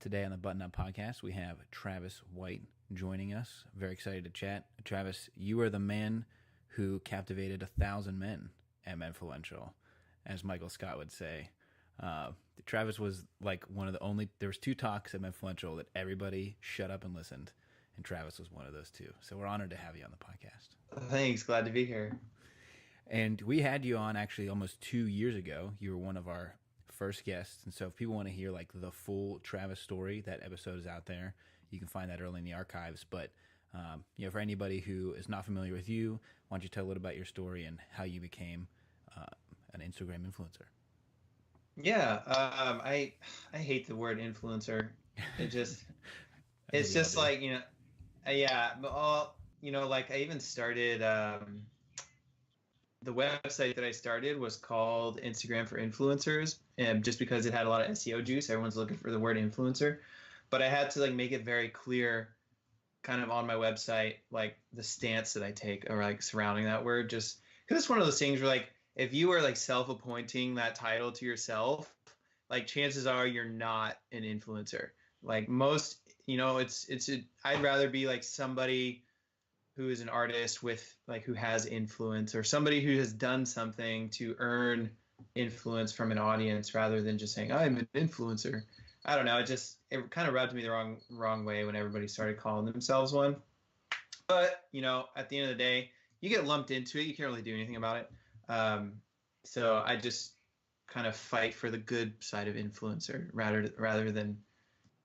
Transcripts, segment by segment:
Today on the Button Up Podcast, we have Travis White joining us. Very excited to chat. Travis, you are the man who captivated 1,000 men at Menfluential, as Michael Scott would say. Travis was like one of the only. There was two talks at Menfluential that everybody shut up and listened, and Travis was one of those two. So we're honored to have you on the podcast. Thanks, glad to be here. And we had you on actually almost 2 years ago. You were one of our first guests, and so if people want to hear like the full Travis story, that episode is out there. You can find that early in the archives. But for anybody who is not familiar with you, why don't you tell a little about your story and how you became an Instagram influencer? Yeah, I hate the word influencer. It's just like yeah. Like I even started. The website that I started was called Instagram for Influencers, and just because it had a lot of SEO juice, everyone's looking for the word influencer. But I had to like make it very clear, kind of on my website, like the stance that I take or like surrounding that word. Just because it's one of those things where like if you are like self-appointing that title to yourself, like chances are you're not an influencer. Like most, I'd rather be like somebody who is an artist with like who has influence, or somebody who has done something to earn influence from an audience, rather than just saying I'm an influencer. I don't know. It kind of rubbed me the wrong way when everybody started calling themselves one. But at the end of the day, you get lumped into it. You can't really do anything about it. So I just kind of fight for the good side of influencer rather than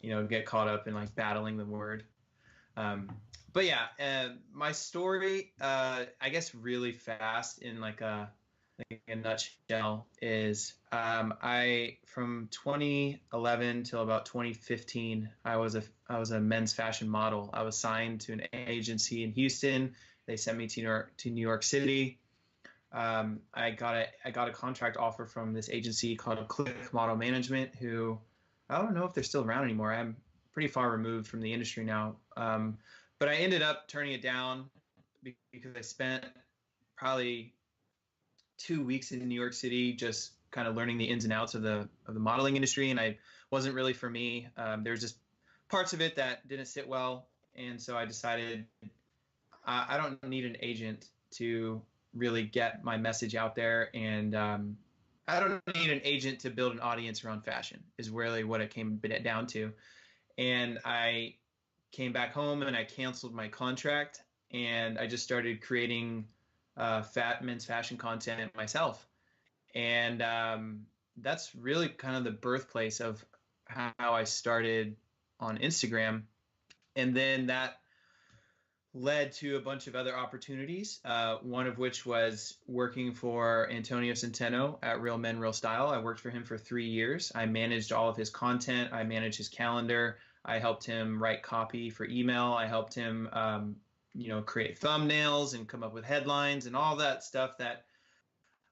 get caught up in like battling the word. But yeah, my story, I guess really fast in like a nutshell is I from 2011 till about 2015 I was a men's fashion model. I was signed to an agency in Houston. They sent me to New York City. I got a contract offer from this agency called Click Model Management, who I don't know if they're still around anymore. I'm pretty far removed from the industry now. But I ended up turning it down because I spent probably 2 weeks in New York City just kind of learning the ins and outs of the modeling industry, and I wasn't really for me. There's just parts of it that didn't sit well, and so I decided I don't need an agent to really get my message out there, and I don't need an agent to build an audience around fashion is really what it came down to. And I came back home and I canceled my contract, and I just started creating men's fashion content myself. And that's really kind of the birthplace of how I started on Instagram. And then that led to a bunch of other opportunities, one of which was working for Antonio Centeno at Real Men, Real Style. I worked for him for 3 years. I managed all of his content. I managed his calendar. I helped him write copy for email. I helped him, create thumbnails and come up with headlines and all that stuff that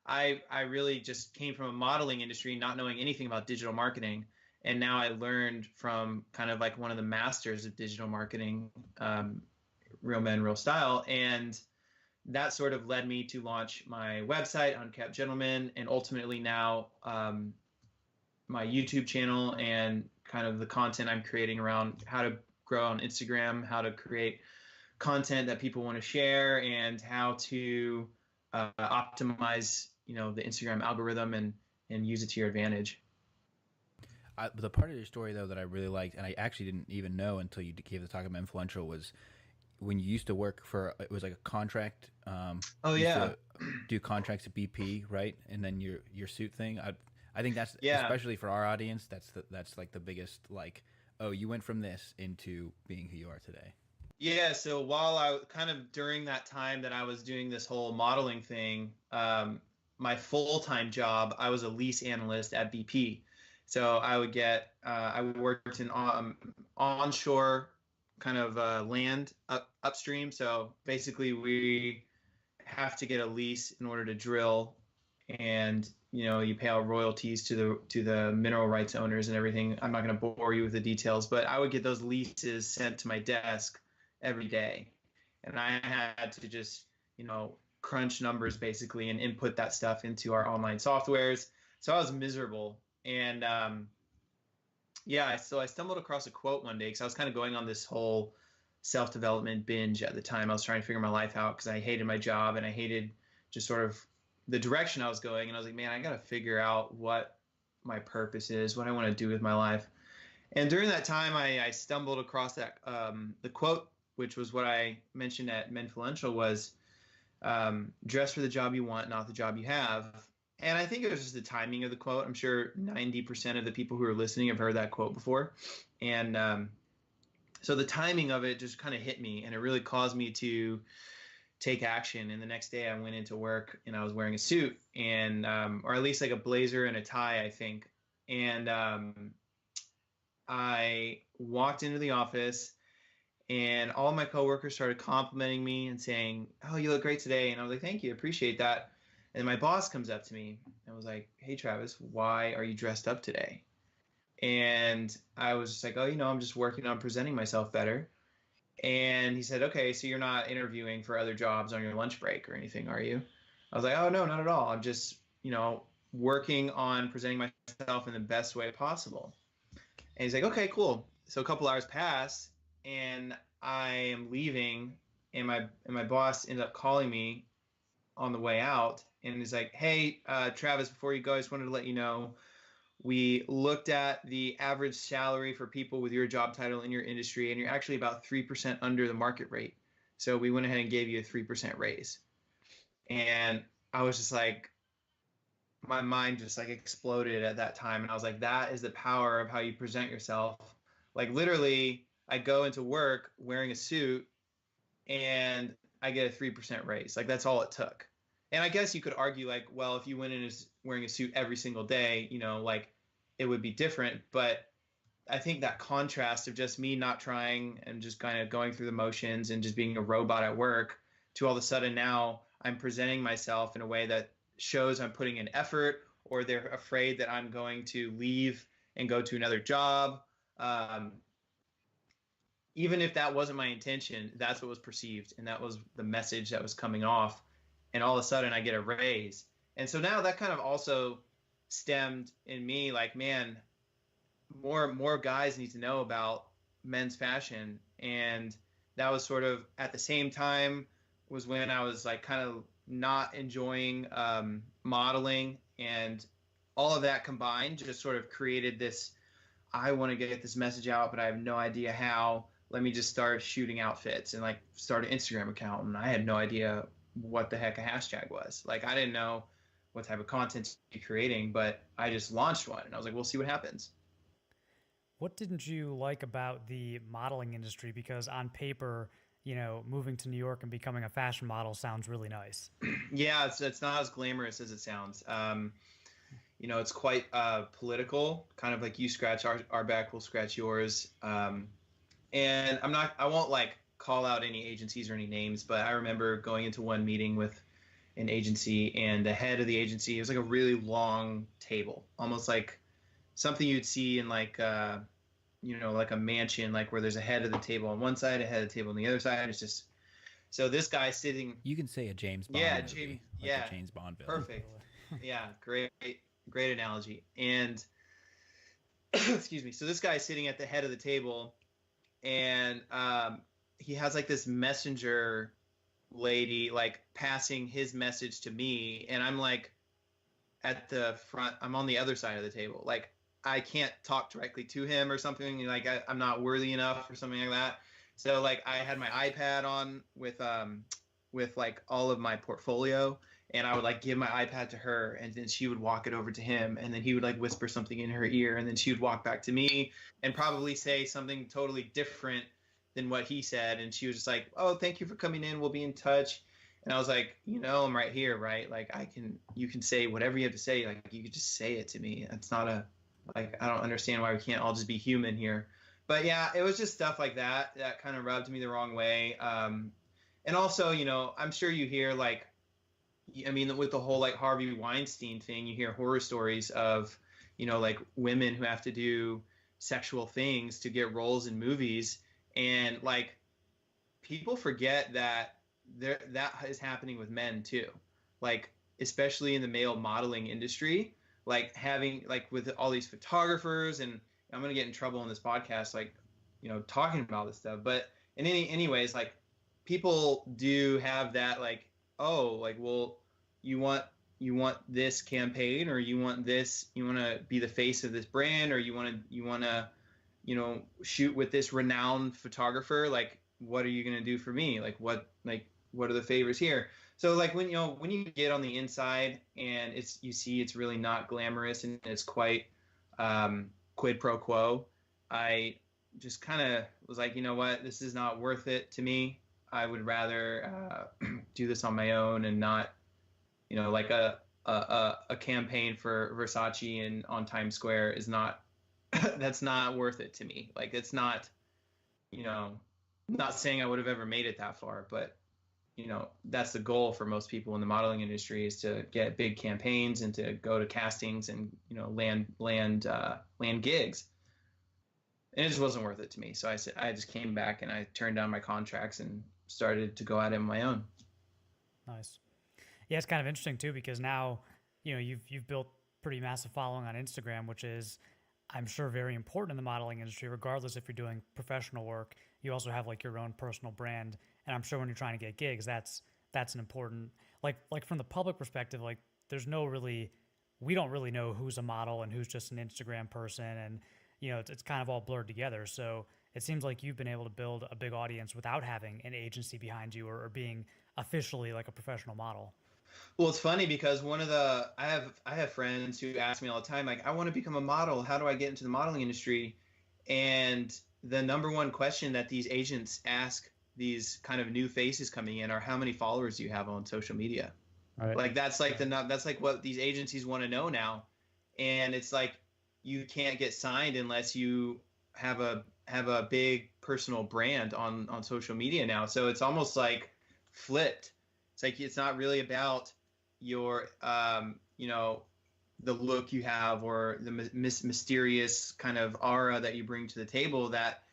I really just came from a modeling industry, not knowing anything about digital marketing. And now I learned from kind of like one of the masters of digital marketing, Real Men, Real Style. And that sort of led me to launch my website, Unkept Gentleman, and ultimately now my YouTube channel and kind of the content I'm creating around how to grow on Instagram, how to create content that people want to share, and how to optimize, the Instagram algorithm and use it to your advantage. The part of your story, though, that I really liked, and I actually didn't even know until you gave the talk about Influential, was when you used to work for, it was like a contract. Oh, yeah. Do contracts at BP, right? And then your suit thing. I think that's, especially for our audience, that's like the biggest, like, oh, you went from this into being who you are today. Yeah, so while I kind of during that time that I was doing this whole modeling thing, my full-time job, I was a lease analyst at BP. So I would I worked in onshore kind of land upstream. So basically we have to get a lease in order to drill, and you pay out royalties to the mineral rights owners and everything. I'm not going to bore you with the details, but I would get those leases sent to my desk every day, and I had to just crunch numbers basically and input that stuff into our online softwares. So I was miserable, and Yeah, so I stumbled across a quote one day because I was kind of going on this whole self-development binge at the time. I was trying to figure my life out because I hated my job and I hated just sort of the direction I was going. And I was like, man, I got to figure out what my purpose is, what I want to do with my life. And during that time, I stumbled across that the quote, which was what I mentioned at Menfluential, was dress for the job you want, not the job you have. And I think it was just the timing of the quote. I'm sure 90% of the people who are listening have heard that quote before. And so the timing of it just kind of hit me, and it really caused me to take action. And the next day I went into work and I was wearing a suit and, or at least like a blazer and a tie, I think. And I walked into the office and all my coworkers started complimenting me and saying, "Oh, you look great today." And I was like, "Thank you, appreciate that." And my boss comes up to me and was like, "Hey, Travis, why are you dressed up today?" And I was just like, "Oh, I'm just working on presenting myself better." And he said, "Okay, so you're not interviewing for other jobs on your lunch break or anything, are you?" I was like, "Oh, no, not at all. I'm just, working on presenting myself in the best way possible." And he's like, "Okay, cool." So a couple hours pass, and I am leaving, and my boss ended up calling me on the way out, and he's like, "Hey, Travis, before you go, I just wanted to let you know we looked at the average salary for people with your job title in your industry, and you're actually about 3% under the market rate. So we went ahead and gave you a 3% raise." And I was just like, my mind just like exploded at that time. And I was like, that is the power of how you present yourself. Like literally, I go into work wearing a suit and I get a 3% raise. Like that's all it took. And I guess you could argue like, well, if you went in as wearing a suit every single day, like it would be different. But I think that contrast of just me not trying and just kind of going through the motions and just being a robot at work to all of a sudden now I'm presenting myself in a way that shows I'm putting in effort, or they're afraid that I'm going to leave and go to another job. Um, Even if that wasn't my intention, that's what was perceived. And that was the message that was coming off. And all of a sudden I get a raise. And so now that kind of also stemmed in me like, man, more guys need to know about men's fashion. And that was sort of at the same time was when I was like kind of not enjoying modeling, and all of that combined just sort of created this, I want to get this message out but I have no idea how. Let me just start shooting outfits and like start an Instagram account. And I had no idea what the heck a hashtag was. Like I didn't know what type of content to be creating, but I just launched one and I was like, we'll see what happens. What didn't you like about the modeling industry? Because on paper, moving to New York and becoming a fashion model sounds really nice. Yeah, it's not as glamorous as it sounds. It's quite political, kind of like you scratch our back, we'll scratch yours. And I won't like call out any agencies or any names, but I remember going into one meeting with an agency, and the head of the agency, it was like a really long table, almost like something you'd see in like like a mansion, like where there's a head of the table on one side, a head of the table on the other side. It's just, so this guy sitting. You can say a James Bond Yeah, movie, James. like Yeah, a James Bond villain. perfect. Yeah, great analogy. And excuse me. So this guy is sitting at the head of the table, and he has like this messenger lady like passing his message to me, and I'm like at the front. I'm on the other side of the table. Like I can't talk directly to him or something. Like I'm not worthy enough or something like that. So like I had my iPad on with like all of my portfolio, and I would like give my iPad to her, and then she would walk it over to him, and then he would like whisper something in her ear, and then she would walk back to me and probably say something totally different than what he said. And she was just like, "Oh, thank you for coming in. We'll be in touch." And I was like, I'm right here, right? Like you can say whatever you have to say. Like you could just say it to me. It's not like, I don't understand why we can't all just be human here. But yeah, it was just stuff like that that kind of rubbed me the wrong way. And also, I'm sure you hear like, I mean, with the whole like Harvey Weinstein thing, you hear horror stories of, like women who have to do sexual things to get roles in movies. And like people forget that that is happening with men too. Like, especially in the male modeling industry, like having like with all these photographers I'm gonna get in trouble on this podcast, like, talking about this stuff. But anyways, like, people do have that, like, oh, like, well, you want this campaign, or you want to be the face of this brand, or you want to shoot with this renowned photographer. Like, what are you gonna do for me? Like, what are the favors here? So, like, when you get on the inside and you see it's really not glamorous, and it's quite quid pro quo, I just kind of was like, you know what, this is not worth it to me. I would rather do this on my own, and not, like a campaign for Versace and on Times Square is not that's not worth it to me. Like, it's not, not saying I would have ever made it that far, but that's the goal for most people in the modeling industry, is to get big campaigns and to go to castings and land gigs. And it just wasn't worth it to me. So I just came back and I turned down my contracts and started to go at it on my own. Nice. Yeah, it's kind of interesting too, because now you've built pretty massive following on Instagram, which is, I'm sure, very important in the modeling industry, regardless if you're doing professional work. You also have like your own personal brand. And I'm sure when you're trying to get gigs, that's an important, like from the public perspective, like we don't really know who's a model and who's just an Instagram person. And, it's kind of all blurred together. So it seems like you've been able to build a big audience without having an agency behind you, or being officially like a professional model. Well, it's funny because I have friends who ask me all the time, like, I want to become a model. How do I get into the modeling industry? And the number one question that these agents ask these kind of new faces coming in are, how many followers do you have on social media? Right. Like, that's like what these agencies want to know now. And it's like, you can't get signed unless you have a big personal brand on social media now. So it's almost like flipped. It's like, it's not really about your the look you have, or the mysterious kind of aura that you bring to the table that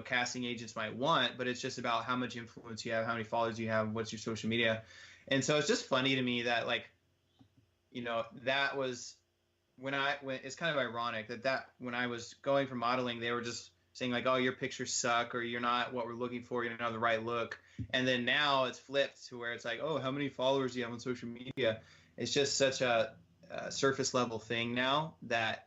casting agents might want, but it's just about how much influence you have, how many followers you have, what's your social media. And so it's just funny to me that, like, that was when it's kind of ironic that when I was going for modeling, they were just saying like, oh, your pictures suck, or you're not what we're looking for, you don't have the right look. And then now it's flipped to where it's like, oh, how many followers do you have on social media? It's just such a surface level thing now that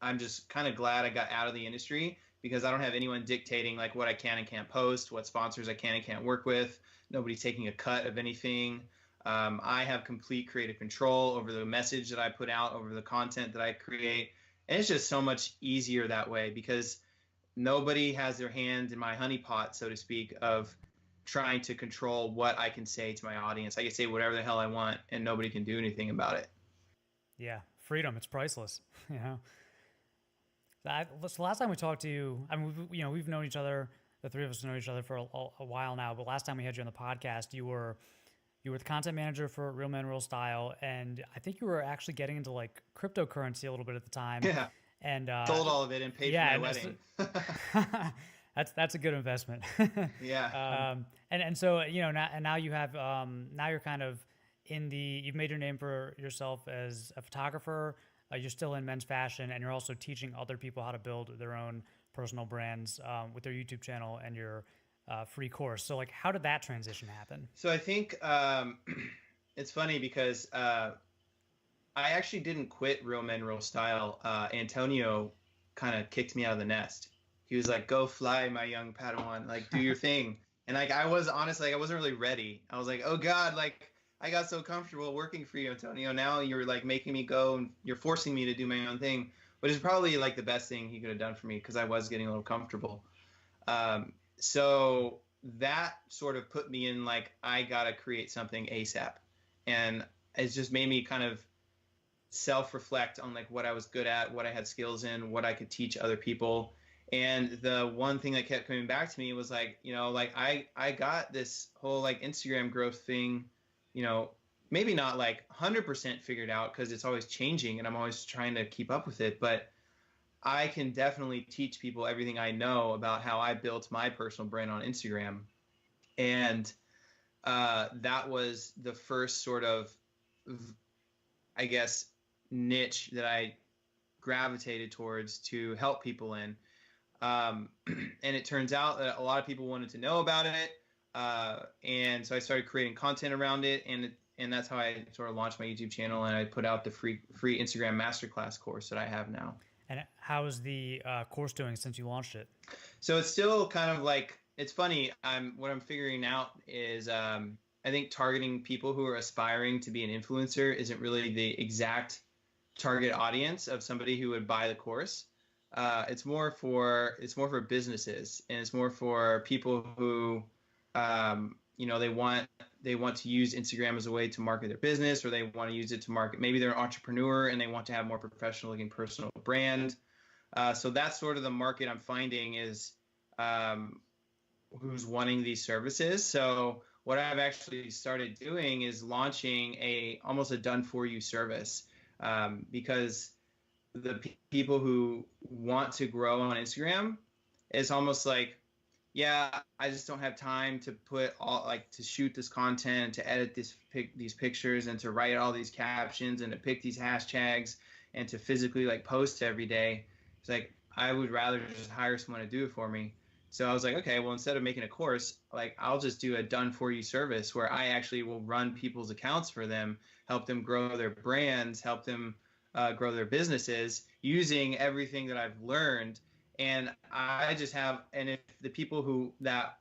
I'm just kind of glad I got out of the industry, because I don't have anyone dictating like what I can and can't post, what sponsors I can and can't work with. Nobody's taking a cut of anything. I have complete creative control over the message that I put out, over the content that I create. And it's just so much easier that way, because nobody has their hand in my honeypot, so to speak, of trying to control what I can say to my audience. I can say whatever the hell I want, and nobody can do anything about it. Yeah, freedom, it's priceless. So last time we talked to you, I mean, we've known each other. The three of us know each other for a while now. But last time we had you on the podcast, you were the content manager for Real Men Real Style, and I think you were actually getting into like cryptocurrency a little bit at the time. Yeah. And sold all of it and paid for my wedding. That's a good investment. Yeah. And so now you have now you're kind of you've made your name for yourself as a photographer. You're still in men's fashion, and you're also teaching other people how to build their own personal brands with their YouTube channel and your free course. So, like, how did that transition happen? So I think it's funny because I actually didn't quit Real Men Real Style. Antonio kind of kicked me out of the nest. He was like, "Go fly, my young Padawan. Like, do your thing." And like, I was honestly, I wasn't really ready. I was like, "Oh God, like." I got so comfortable working for you, Antonio. Now you're like making me go, and you're forcing me to do my own thing, which is probably like the best thing he could have done for me, because I was getting a little comfortable. So that sort of put me in like, I got to create something ASAP. And it's just made me kind of self-reflect on like what I was good at, what I had skills in, what I could teach other people. And the one thing that kept coming back to me was like, like I got this whole like Instagram growth thing, maybe not like 100% figured out, because it's always changing and I'm always trying to keep up with it. But I can definitely teach people everything I know about how I built my personal brand on Instagram. And that was the first sort of, I guess, niche that I gravitated towards to help people in. And it turns out that a lot of people wanted to know about it. And so I started creating content around it, and that's how I sort of launched my YouTube channel, and I put out the free Instagram masterclass course that I have now. And how is the course doing since you launched it? So it's still kind of like, it's funny. What I'm figuring out is I think targeting people who are aspiring to be an influencer isn't really the exact target audience of somebody who would buy the course. It's more for businesses, and it's more for people who they want to use Instagram as a way to market their business, or they want to use it to market. Maybe they're an entrepreneur and they want to have more professional looking personal brand. So that's sort of the market I'm finding is who's wanting these services. So what I've actually started doing is launching almost a done for you service, because the people who want to grow on Instagram, it's almost like, yeah, I just don't have time to to shoot this content, to edit these pictures, and to write all these captions, and to pick these hashtags, and to physically like post every day. It's like, I would rather just hire someone to do it for me. So I was like, okay, well, instead of making a course, like, I'll just do a done for you service where I actually will run people's accounts for them, help them grow their brands, help them grow their businesses using everything that I've learned. And I just have, and if the people who that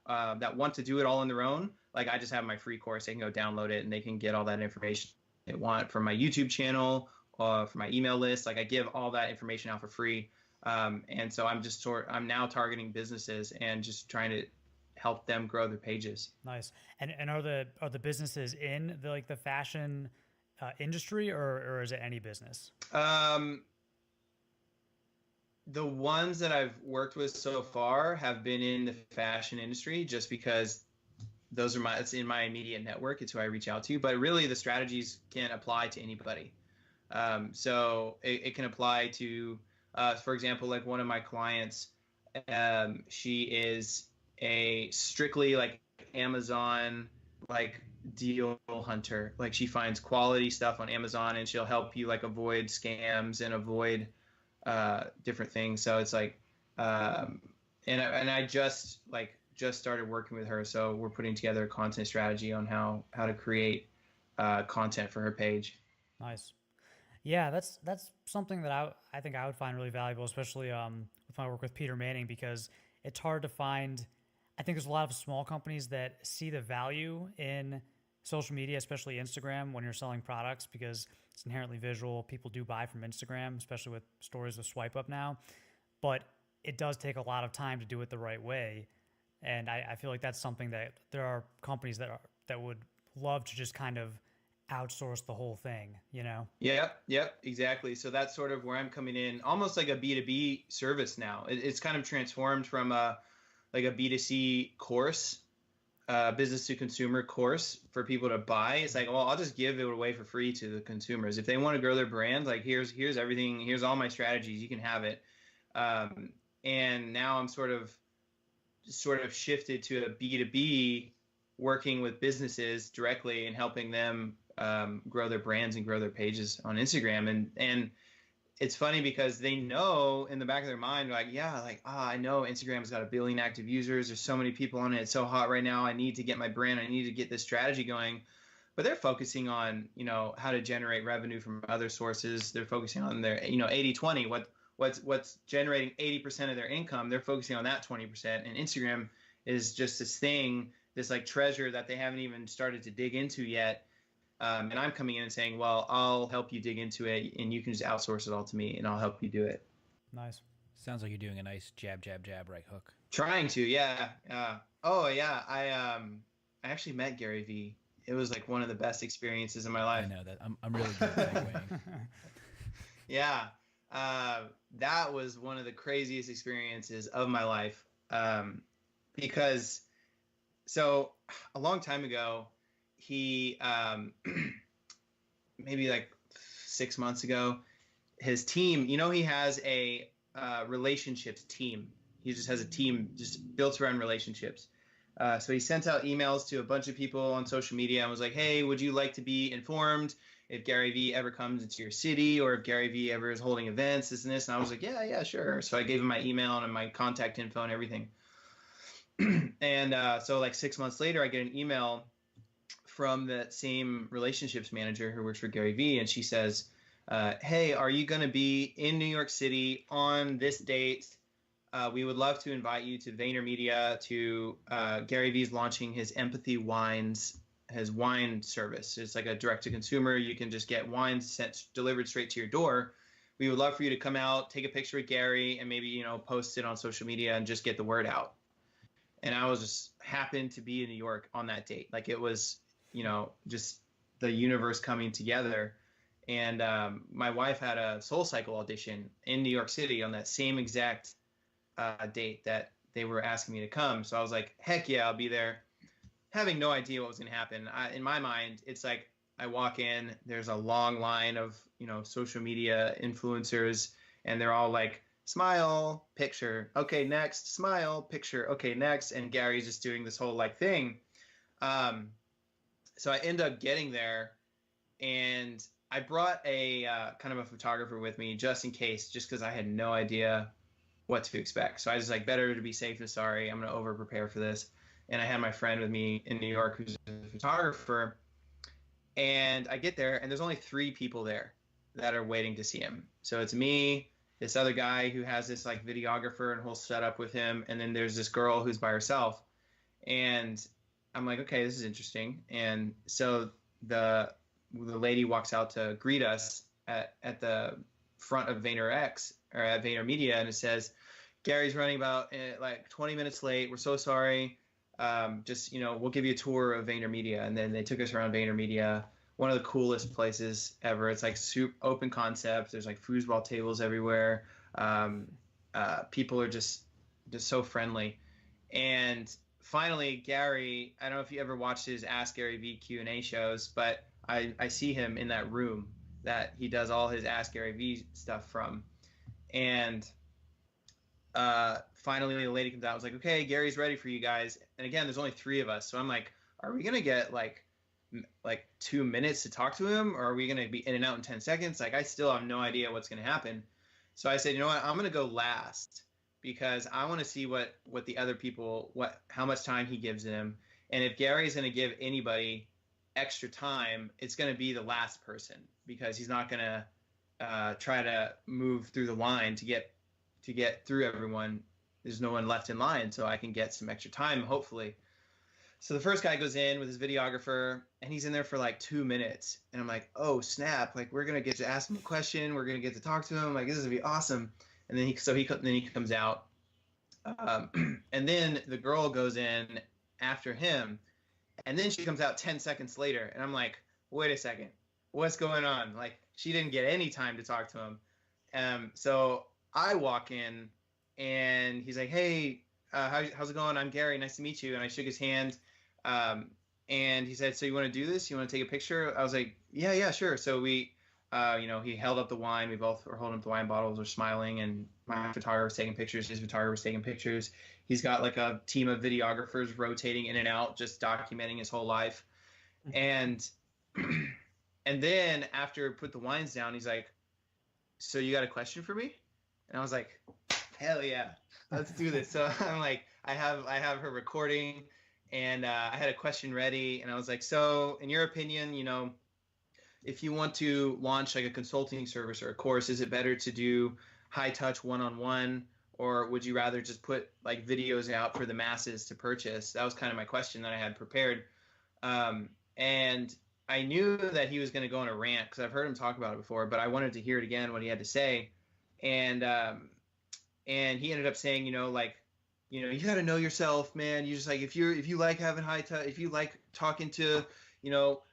want to do it all on their own, like, I just have my free course, they can go download it and they can get all that information they want from my YouTube channel or from my email list. Like, I give all that information out for free. And so I'm now targeting businesses and just trying to help them grow their pages. Nice. And are the businesses in the fashion industry, or is it any business? The ones that I've worked with so far have been in the fashion industry, just because it's in my immediate network. It's who I reach out to. But really, the strategies can apply to anybody. So it can apply to, for example, like one of my clients, she is a strictly like Amazon like deal hunter. Like, she finds quality stuff on Amazon, and she'll help you like avoid scams and avoid different things. So it's like, and I just started working with her, so we're putting together a content strategy on how to create content for her page. Nice. Yeah, that's something that I think I would find really valuable, especially with my work with Peter Manning, because it's hard to find. I think there's a lot of small companies that see the value in social media, especially Instagram, when you're selling products, because it's inherently visual. People do buy from Instagram, especially with stories with swipe up now. But it does take a lot of time to do it the right way. And I feel like that's something that there are companies that would love to just kind of outsource the whole thing, you know? Yep, exactly. So that's sort of where I'm coming in, almost like a B2B service now. It's kind of transformed from a B2C course, business to consumer course for people to buy. It's like, well, I'll just give it away for free to the consumers. If they want to grow their brand, like, here's everything, here's all my strategies, you can have it. And now I'm sort of shifted to a B2B, working with businesses directly and helping them grow their brands and grow their pages on Instagram. And it's funny because they know in the back of their mind, like, yeah, like, I know Instagram's got 1 billion active users. There's so many people on it. It's so hot right now. I need to get my brand. I need to get this strategy going. But they're focusing on, how to generate revenue from other sources. They're focusing on their, 80-20, what's generating 80% of their income. They're focusing on that 20%. And Instagram is just this thing, this like treasure that they haven't even started to dig into yet. And I'm coming in and saying, well, I'll help you dig into it, and you can just outsource it all to me, and I'll help you do it. Nice. Sounds like you're doing a nice jab, right hook. Trying to, yeah. Oh, yeah. I actually met Gary Vee. It was like one of the best experiences in my life. I know that. I'm really good at segueing. Yeah. That was one of the craziest experiences of my life. Because, so a long time ago, he maybe like 6 months ago, his team, he has a relationships team. He just has a team just built around relationships. So he sent out emails to a bunch of people on social media and was like, hey, would you like to be informed if Gary Vee ever comes into your city, or if Gary Vee ever is holding events, this and this. And I was like, yeah, sure. So I gave him my email and my contact info and everything. And so like 6 months later, I get an email from that same relationships manager who works for Gary Vee, and she says, hey, are you going to be in New York City on this date? We would love to invite you to VaynerMedia to Gary Vee's launching his Empathy Wines, his wine service. It's like a direct to consumer. You can just get wines delivered straight to your door. We would love for you to come out, take a picture with Gary, and maybe, you know, post it on social media and just get the word out. And I was just happened to be in New York on that date. Like it was, you know, just the universe coming together. And my wife had a SoulCycle audition in New York City on that same exact date that they were asking me to come. So I was like, heck yeah, I'll be there, having no idea what was going to happen. In my mind, it's like I walk in, there's a long line of, you know, social media influencers, and they're all like, smile, picture, okay, next, smile, picture, okay, next. And Gary's just doing this whole like thing. So I end up getting there, and I brought a kind of a photographer with me just in case, just because I had no idea what to expect. So I was like, better to be safe than sorry. I'm going to over prepare for this. And I had my friend with me in New York who's a photographer. And I get there, and there's only 3 people there that are waiting to see him. So it's me, this other guy who has this like videographer and whole setup with him, and then there's this girl who's by herself. And I'm like, okay, this is interesting. And so the lady walks out to greet us at the front of VaynerX, or at VaynerMedia, and it says, Gary's running about like 20 minutes late. We're so sorry. Just, you know, we'll give you a tour of VaynerMedia. And then they took us around VaynerMedia, one of the coolest places ever. It's like super open concept. There's like foosball tables everywhere. People are just so friendly. And finally, Gary, I don't know if you ever watched his Ask Gary Vee Q&A shows, but I see him in that room that he does all his Ask Gary Vee stuff from. And finally, the lady comes out. I was like, okay, Gary's ready for you guys. And again, there's only 3 of us. So I'm like, are we going to get like 2 minutes to talk to him? Or are we going to be in and out in 10 seconds? Like, I still have no idea what's going to happen. So I said, you know what? I'm going to go last, because I want to see what the other people, how much time he gives them. And if Gary's going to give anybody extra time, it's going to be the last person, because he's not going to try to move through the line to get through everyone. There's no one left in line, so I can get some extra time, hopefully. So the first guy goes in with his videographer, and he's in there for like 2 minutes. And I'm like, oh, snap. Like, we're going to get to ask him a question. We're going to get to talk to him. Like, this is going to be awesome. And then he comes out. And then the girl goes in after him. And then she comes out 10 seconds later. And I'm like, wait a second. What's going on? Like, she didn't get any time to talk to him. So I walk in, and he's like, hey, how's it going? I'm Gary. Nice to meet you. And I shook his hand. And he said, so you want to do this? You want to take a picture? I was like, yeah, sure. So we, he held up the wine. We both were holding up the wine bottles, we're smiling, and my photographer was taking pictures. His photographer was taking pictures. He's got like a team of videographers rotating in and out, just documenting his whole life. And then after put the wines down, he's like, so you got a question for me? And I was like, hell yeah, let's do this. So I'm like, I have her recording, and I had a question ready, and I was like, so in your opinion, if you want to launch like a consulting service or a course, is it better to do high touch one-on-one, or would you rather just put like videos out for the masses to purchase? That was kind of my question that I had prepared. And I knew that he was going to go on a rant, because I've heard him talk about it before, but I wanted to hear it again, what he had to say. And he ended up saying, you got to know yourself, man. You just like, if you like having high touch, if you like talking to,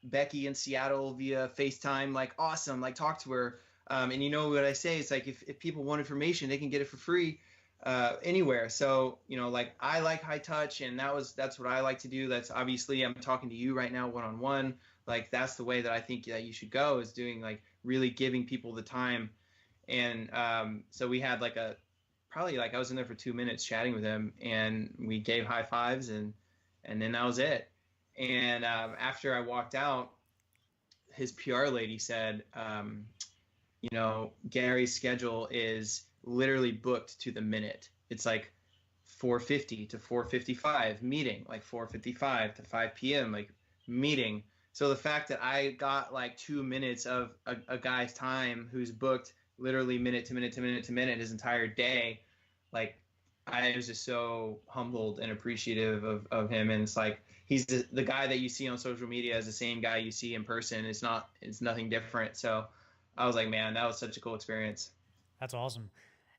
Becky in Seattle via FaceTime, like, awesome, like, talk to her. And you know what I say? It's like, if people want information, they can get it for free anywhere. So, like, I like high touch, and that's what I like to do. That's obviously, I'm talking to you right now, one-on-one. Like, that's the way that I think that you should go, is doing like really giving people the time. And so we had like probably I was in there for 2 minutes chatting with him, and we gave high fives, and then that was it. And after I walked out, his PR lady said, you know, Gary's schedule is literally booked to the minute. It's like 4:50 to 4:55 meeting, like 4:55 to 5 p.m. like meeting. So the fact that I got like 2 minutes of a guy's time who's booked literally minute to minute to minute to minute his entire day, like I was just so humbled and appreciative of him. And it's like he's the guy that you see on social media is the same guy you see in person. It's nothing different. So I was like, man, that was such a cool experience. That's awesome.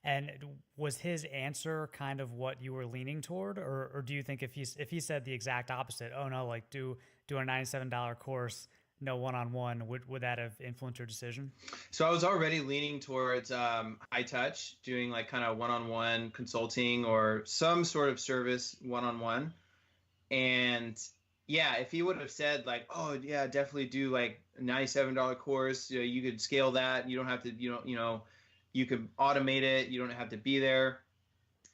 And was his answer kind of what you were leaning toward, or do you think if he said the exact opposite, oh no, like do a $97 course, no one-on-one, would that have influenced your decision? So I was already leaning towards high touch, doing like kind of one-on-one consulting or some sort of service one-on-one. And yeah, if he would have said like, oh yeah, definitely do like a $97 course, you could scale that. You don't have to, you could automate it. You don't have to be there.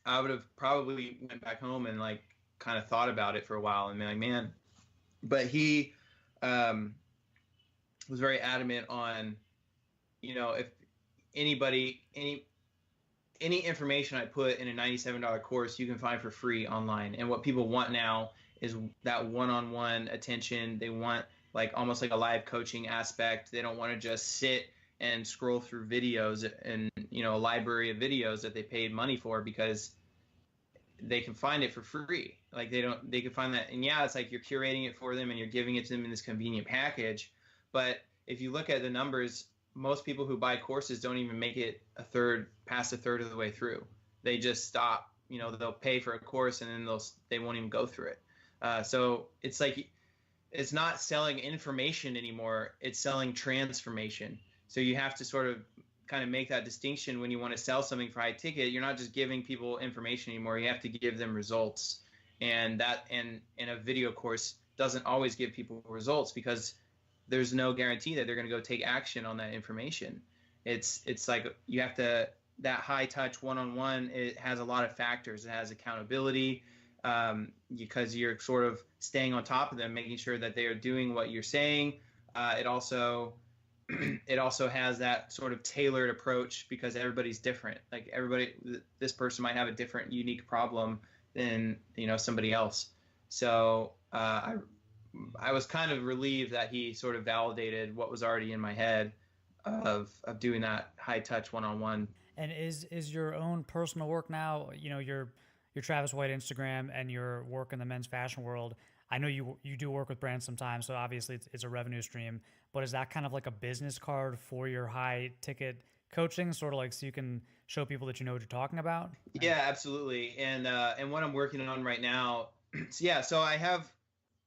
I would have probably went back home and like kind of thought about it for a while and been like, man. But he was very adamant on, if anybody, any information I put in a $97 course, you can find for free online. And what people want now is that one-on-one attention. They want like almost like a live coaching aspect. They don't want to just sit and scroll through videos and, a library of videos that they paid money for because they can find it for free. Like they can find that. And yeah, it's like you're curating it for them and you're giving it to them in this convenient package. But if you look at the numbers, most people who buy courses don't even make it past a third of the way through. They just stop. They'll pay for a course and then they won't even go through it. So it's like it's not selling information anymore. It's selling transformation. So you have to sort of kind of make that distinction when you want to sell something for high ticket. You're not just giving people information anymore. You have to give them results. And that in a video course doesn't always give people results because there's no guarantee that they're going to go take action on that information. It's like you have to, that high touch one-on-one, it has a lot of factors. It has accountability because you're sort of staying on top of them, making sure that they are doing what you're saying. It also has that sort of tailored approach because everybody's different. Like this person might have a different, unique problem than somebody else. So I was kind of relieved that he sort of validated what was already in my head of doing that high touch one-on-one. And is your own personal work now, your Travis White Instagram and your work in the men's fashion world, I know you do work with brands sometimes, so obviously it's a revenue stream, but is that kind of like a business card for your high ticket coaching, sort of like so you can show people that you know what you're talking about? Yeah, absolutely. And what I'm working on right now, so I have,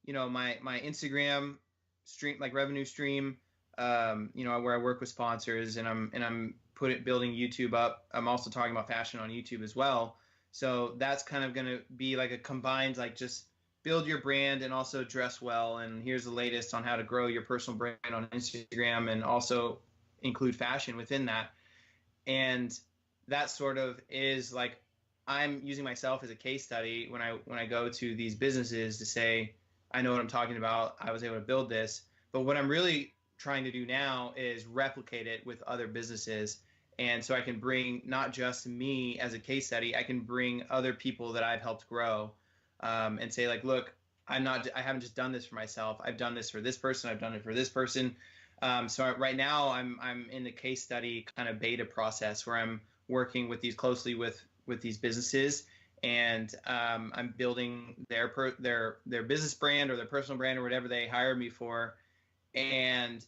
my Instagram stream, like revenue stream, where I work with sponsors and I'm building YouTube up. I'm also talking about fashion on YouTube as well. So that's kind of going to be like a combined, like just build your brand and also dress well. And here's the latest on how to grow your personal brand on Instagram and also include fashion within that. And that sort of is like, I'm using myself as a case study when I go to these businesses to say, I know what I'm talking about. I was able to build this. But what I'm really trying to do now is replicate it with other businesses. And so I can bring not just me as a case study, I can bring other people that I've helped grow and say like, look, I haven't just done this for myself. I've done this for this person. I've done it for this person. So right now I'm in the case study kind of beta process where I'm working with closely with these businesses and I'm building their business brand or their personal brand or whatever they hire me for and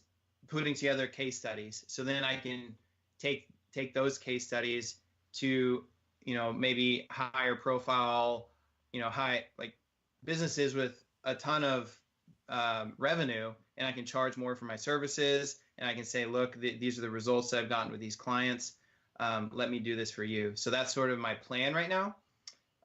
putting together case studies. So then I can take those case studies to, maybe higher profile, high like businesses with a ton of revenue, and I can charge more for my services. And I can say, look, these are the results that I've gotten with these clients. Let me do this for you. So that's sort of my plan right now.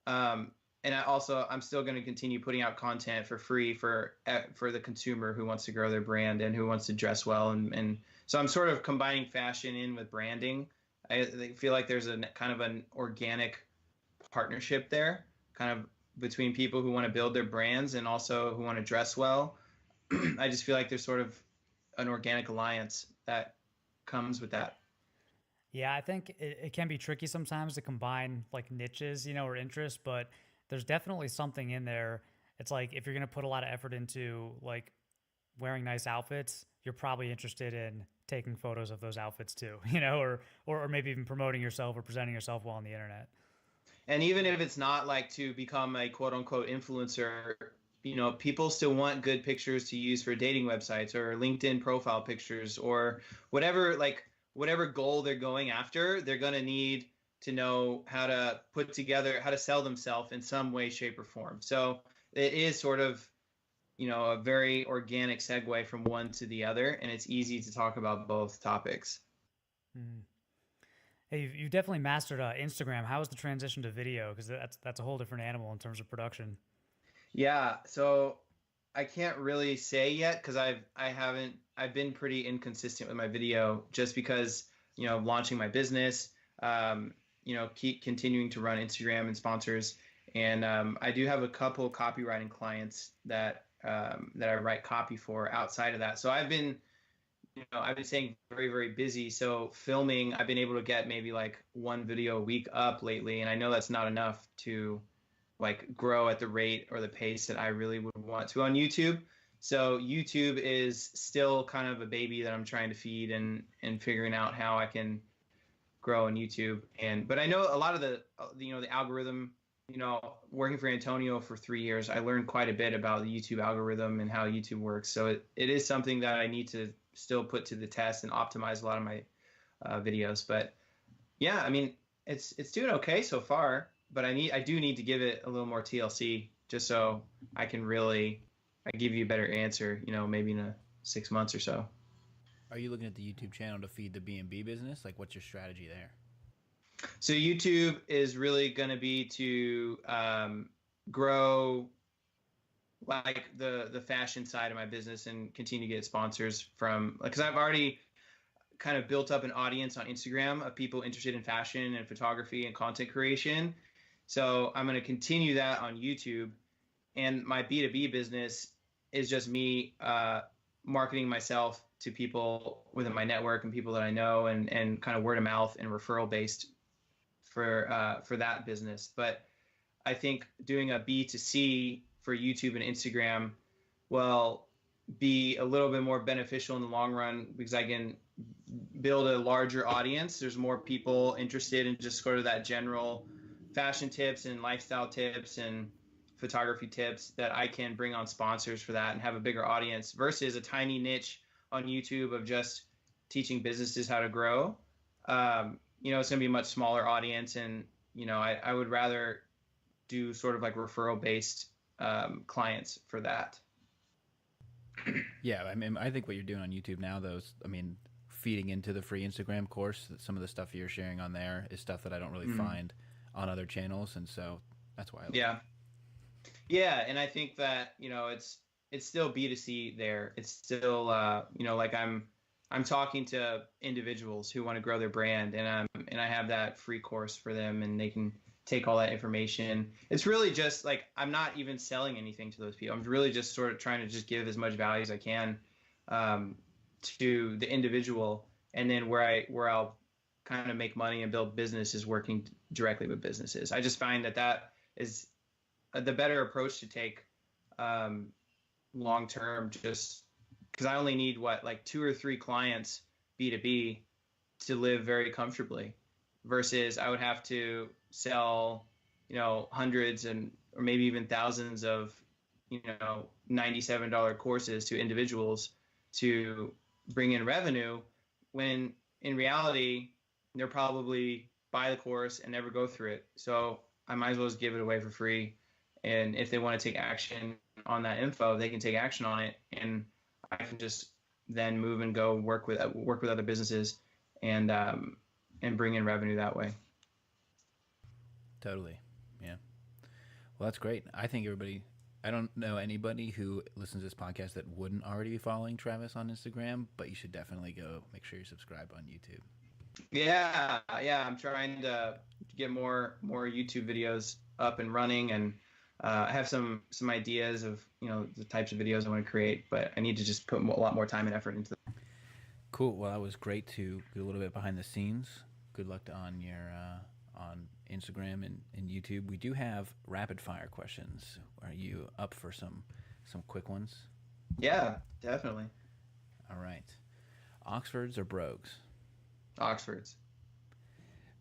And I'm still going to continue putting out content for free for the consumer who wants to grow their brand and who wants to dress well. And so I'm sort of combining fashion in with branding. I feel like there's a kind of an organic partnership there, kind of between people who want to build their brands and also who want to dress well. I just feel like there's sort of an organic alliance that comes with that. Yeah, I think it can be tricky sometimes to combine like niches, or interests, but there's definitely something in there. It's like if you're going to put a lot of effort into like wearing nice outfits, you're probably interested in taking photos of those outfits too, or maybe even promoting yourself or presenting yourself well on the internet. And even if it's not like to become a quote unquote influencer, people still want good pictures to use for dating websites or LinkedIn profile pictures or whatever goal they're going after. They're going to need to know how to put together, how to sell themselves in some way, shape, or form. So it is sort of, a very organic segue from one to the other, and it's easy to talk about both topics. Mm. Hey, you've definitely mastered Instagram. How was the transition to video? Because that's a whole different animal in terms of production. Yeah, so I can't really say yet because I've been pretty inconsistent with my video just because, launching my business, keep continuing to run Instagram and sponsors. And I do have a couple copywriting clients that I write copy for outside of that. So I've been staying very, very busy. So filming, I've been able to get maybe like one video a week up lately. And I know that's not enough to like grow at the rate or the pace that I really would want to on YouTube. So YouTube is still kind of a baby that I'm trying to feed and figuring out how I can grow on YouTube. But I know a lot of the algorithm, working for Antonio for 3 years, I learned quite a bit about the YouTube algorithm and how YouTube works. So it is something that I need to still put to the test and optimize a lot of my videos. But yeah, I mean, it's doing okay so far, but I do need to give it a little more TLC just so I can really give you a better answer, maybe in 6 months or so. Are you looking at the YouTube channel to feed the B2B business? Like, what's your strategy there? So YouTube is really going to be to grow like the fashion side of my business and continue to get sponsors from, because I've already kind of built up an audience on Instagram of people interested in fashion and photography and content creation. So I'm going to continue that on YouTube. And my B2B business is just me marketing myself to people within my network and people that I know and kind of word of mouth and referral based for that business. But I think doing a B2C for YouTube and Instagram will be a little bit more beneficial in the long run because I can build a larger audience. There's more people interested in just sort of that general fashion tips and lifestyle tips and photography tips that I can bring on sponsors for that and have a bigger audience versus a tiny niche on YouTube of just teaching businesses how to grow. It's going to be a much smaller audience. And, I would rather do sort of like referral based clients for that. Yeah, I mean, I think what you're doing on YouTube now, feeding into the free Instagram course, some of the stuff you're sharing on there is stuff that I don't really find on other channels, and so that's why I like it. Yeah, and I think that it's still B2C there. It's still like I'm talking to individuals who want to grow their brand, and I have that free course for them, and they can take all that information. It's really just like I'm not even selling anything to those people. I'm really just sort of trying to just give as much value as I can to the individual, and then where I'll kind of make money and build business is working directly with businesses. I just find that is the better approach to take long term, just because I only need like 2 or 3 clients B2B to live very comfortably versus I would have to sell hundreds or maybe even thousands of $97 courses to individuals to bring in revenue when in reality they'll probably buy the course and never go through it. So I might as well just give it away for free, and if they want to take action on that info, they can take action on it, and I can just then move and go work with other businesses and bring in revenue that way. Totally. Yeah. Well, that's great. I think I don't know anybody who listens to this podcast that wouldn't already be following Travis on Instagram, but you should definitely go make sure you subscribe on YouTube. Yeah. I'm trying to get more YouTube videos up and running, and I have some ideas of the types of videos I want to create, but I need to just put a lot more time and effort into them. Cool. Well, that was great to get a little bit behind the scenes. Good luck on your on Instagram and YouTube. We do have rapid fire questions. Are you up for some quick ones? Yeah, definitely. All right. Oxfords or Brogues? Oxfords.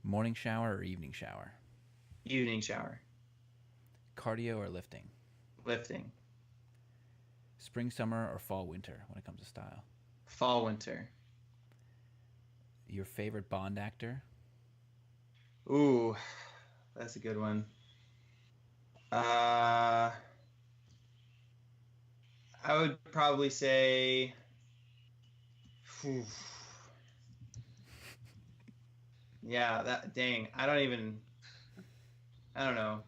Morning shower or evening shower? Evening shower. Cardio or lifting? Lifting. Spring, summer, or fall, winter when it comes to style? Fall, winter. Your favorite Bond actor? Ooh, that's a good one. I would probably say, phew. Yeah, that dang. I don't know.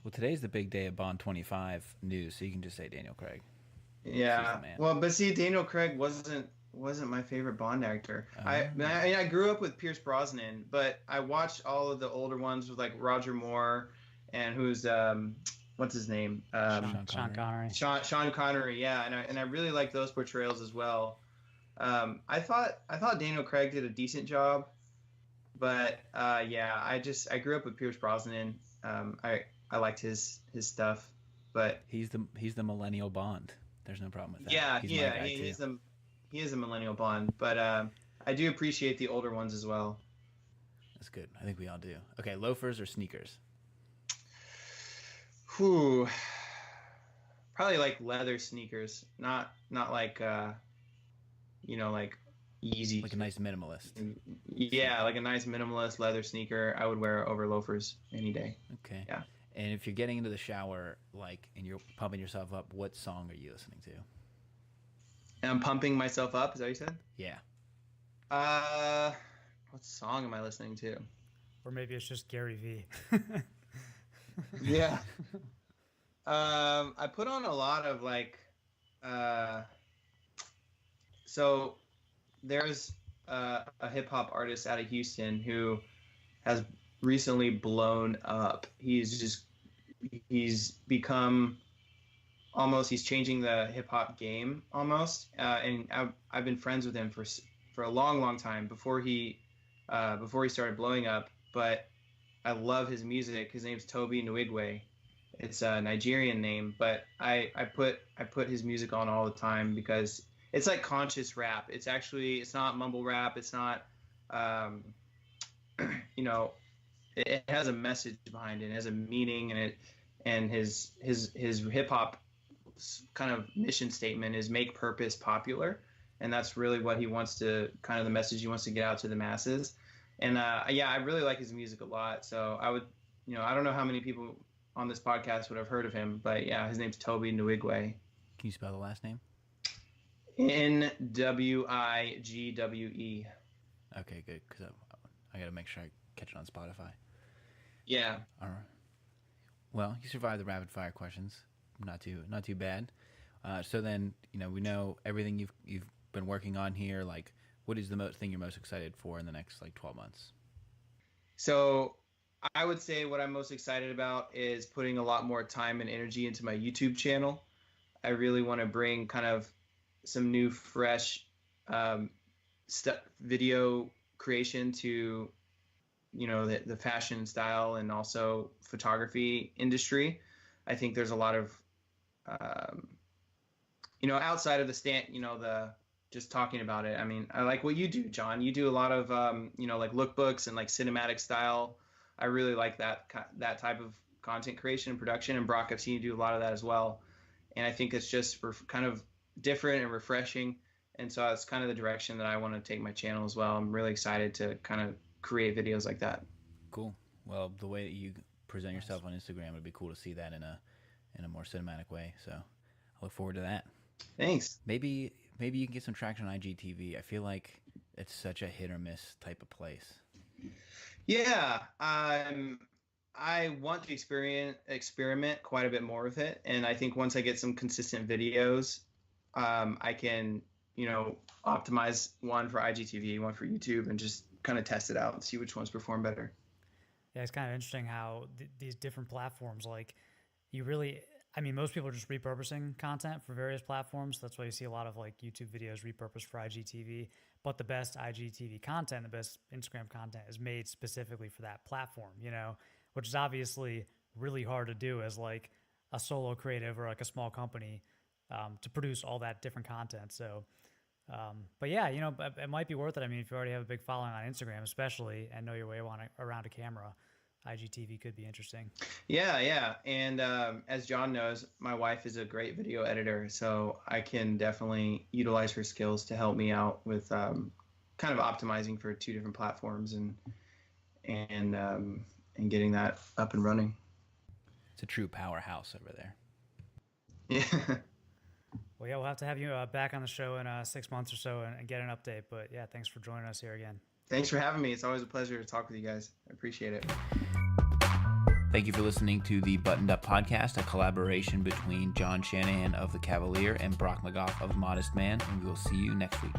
Well, today's the big day of Bond 25 news, so you can just say Daniel Craig. Yeah. Well, but see, Daniel Craig wasn't my favorite Bond actor. I grew up with Pierce Brosnan, but I watched all of the older ones with like Roger Moore and who's what's his name? Sean Connery. Sean Connery, yeah, and I really like those portrayals as well. I thought Daniel Craig did a decent job, but yeah, I grew up with Pierce Brosnan. I liked his stuff, but he's the millennial Bond. There's no problem with that. Yeah, he is a millennial Bond, but I do appreciate the older ones as well. That's good. I think we all do. Okay, loafers or sneakers? Whew. Probably like leather sneakers, not like like easy. Like a nice minimalist. Yeah, like a nice minimalist leather sneaker. I would wear over loafers any day. Okay. Yeah. And if you're getting into the shower, and you're pumping yourself up, what song are you listening to? And I'm pumping myself up. Is that what you said? Yeah. What song am I listening to? Or maybe it's just Gary V. Yeah. I put on a lot of so there's a hip hop artist out of Houston who has recently blown up. He's become he's changing the hip hop game almost. And I've been friends with him for a long time before he started blowing up. But I love his music. His name's Toby Nwigwe. It's a Nigerian name, but I put his music on all the time because it's like conscious rap. It's not mumble rap. It's not, it has a message behind it. It has a meaning, and his hip hop kind of mission statement is make purpose popular, and that's really what he wants to the message he wants to get out to the masses. And yeah, I really like his music a lot. So I would, I don't know how many people on this podcast would have heard of him, but yeah, his name's Toby Nwigwe. Can you spell the last name? Nwigwe. Okay, good, because I got to make sure I catch it on Spotify. Yeah. All right. Well, you survived the rapid fire questions. Not too bad. So then, we know everything you've been working on here. Like, what is the thing you're most excited for in the next 12 months? So I would say what I'm most excited about is putting a lot more time and energy into my YouTube channel. I really want to bring kind of some new, fresh video creation to, the fashion style and also photography industry. I think there's a lot of, outside of the just talking about it. I mean, I like what you do, John. You do a lot of, like lookbooks and like cinematic style. I really like that type of content creation and production. And Brock, I've seen you do a lot of that as well. And I think it's just for kind of different and refreshing. And so it's kind of the direction that I want to take my channel as well. I'm really excited to kind of create videos like that. Cool. Well, the way that you present yourself on Instagram, it'd be cool to see that in a more cinematic way. So I look forward to that. Thanks. Maybe you can get some traction on IGTV. I feel like it's such a hit or miss type of place. Yeah, I want to experiment quite a bit more with it, and I think once I get some consistent videos, I can, optimize one for IGTV, one for YouTube, and just kind of test it out and see which ones perform better. Yeah, it's kind of interesting how these different platforms, like, you really, I mean, most people are just repurposing content for various platforms. That's why you see a lot of like YouTube videos repurposed for IGTV. But the best IGTV content, the best Instagram content is made specifically for that platform, you know, which is obviously really hard to do as like a solo creative or like a small company to produce all that different content. So, but yeah, you know, it might be worth it. I mean, if you already have a big following on Instagram, especially, and know your way around a camera, IGTV could be interesting. Yeah. And as John knows, my wife is a great video editor, so I can definitely utilize her skills to help me out with kind of optimizing for 2 different platforms and getting that up and running. It's a true powerhouse over there. Yeah. Well, yeah, we'll have to have you back on the show in 6 months or so and get an update. But yeah, thanks for joining us here again. Thanks for having me. It's always a pleasure to talk with you guys. I appreciate it. Thank you for listening to the Buttoned Up Podcast, a collaboration between John Shanahan of The Cavalier and Brock McGough of Modest Man, and we will see you next week.